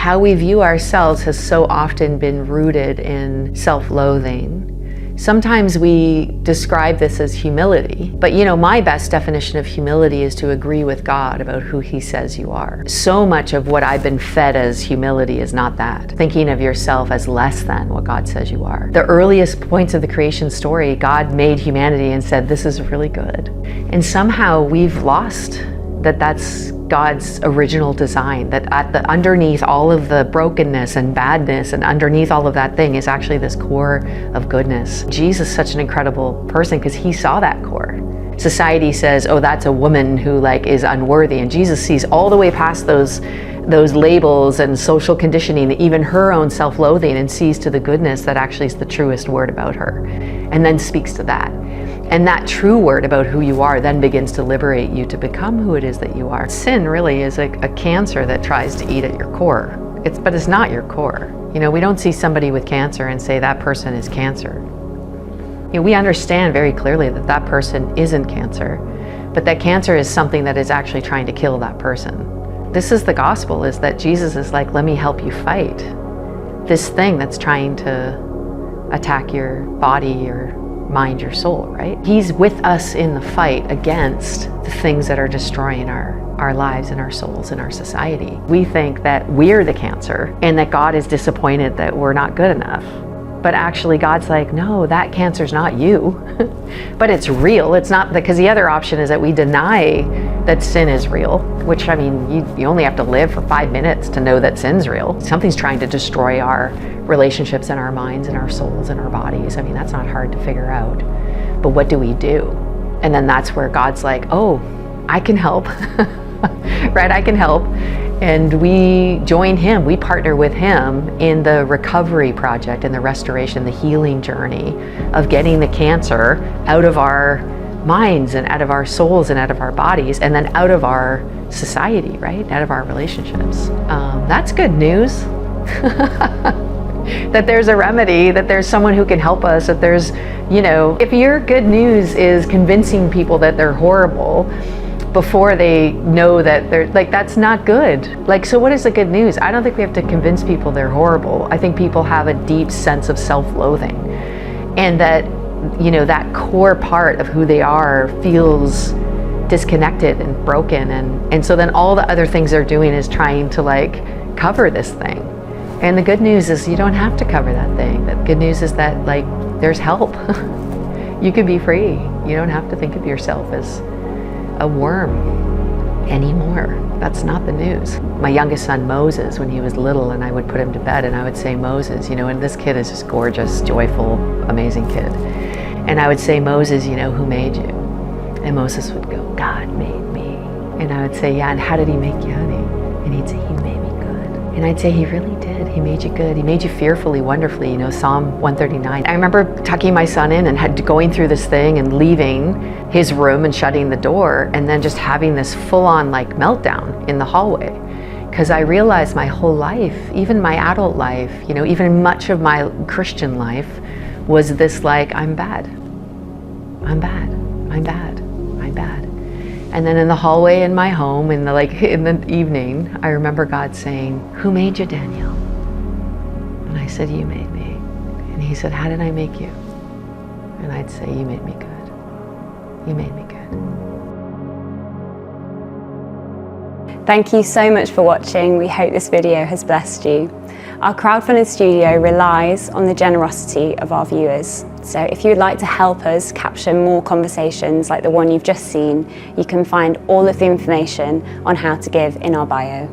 how we view ourselves has so often been rooted in self-loathing. Sometimes we describe this as humility, but my best definition of humility is to agree with God about who He says you are. So much of what I've been fed as humility is not that. Thinking of yourself as less than what God says you are. The earliest points of the creation story, God made humanity and said, this is really good. And somehow we've lost that that's God's original design, that underneath all of the brokenness and badness and underneath all of that thing is actually this core of goodness. Jesus is such an incredible person because He saw that core. Society says, oh, that's a woman who is unworthy, and Jesus sees all the way past those labels and social conditioning, even her own self-loathing, and sees to the goodness that actually is the truest word about her, and then speaks to that. And that true word about who you are then begins to liberate you to become who it is that you are. Sin really is a cancer that tries to eat at your core. But it's not your core. We don't see somebody with cancer and say that person is cancer. We understand very clearly that that person isn't cancer, but that cancer is something that is actually trying to kill that person. This is the gospel, is that Jesus is like, let me help you fight this thing that's trying to attack your body, your mind, your soul, right? He's with us in the fight against the things that are destroying our lives and our souls and our society. We think that we're the cancer and that God is disappointed that we're not good enough. But actually God's like, no, that cancer's not you. But it's real. It's not, because the other option is that we deny that sin is real, which, you only have to live for 5 minutes to know that sin's real. Something's trying to destroy our relationships and our minds and our souls and our bodies. That's not hard to figure out. But what do we do? And then that's where God's like, oh, I can help. Right? I can help. And we join Him, we partner with Him in the recovery project and the restoration, the healing journey of getting the cancer out of our minds and out of our souls and out of our bodies, and then out of our society, right? Out of our relationships. That's good news. That there's a remedy, that there's someone who can help us, that there's, if your good news is convincing people that they're horrible before they know that they're, that's not good. So what is the good news? I don't think we have to convince people they're horrible. I think people have a deep sense of self-loathing, and that, that core part of who they are feels disconnected and broken, and so then all the other things they're doing is trying to cover this thing. And the good news is you don't have to cover that thing. The good news is that there's help. You can be free. You don't have to think of yourself as a worm anymore. That's not the news. My youngest son, Moses, when he was little, and I would put him to bed and I would say, Moses, and this kid is just gorgeous, joyful, amazing kid. And I would say, Moses, who made you? And Moses would go, God made me. And I would say, yeah, and how did He make you, honey? And he'd say, He made me good. And I'd say, He really did. He made you good. He made you fearfully, wonderfully, Psalm 139. I remember tucking my son in and going through this thing and leaving his room and shutting the door, and then just having this full-on meltdown in the hallway. Because I realized my whole life, even my adult life, even much of my Christian life, was this I'm bad. I'm bad. I'm bad. I'm bad. And then in the hallway in my home, in the evening, I remember God saying, who made you, Danielle? And I said, you made me. And He said, how did I make you? And I'd say, you made me good. You made me good. Thank you so much for watching. We hope this video has blessed you. Our crowdfunding studio relies on the generosity of our viewers. So if you'd like to help us capture more conversations like the one you've just seen, you can find all of the information on how to give in our bio.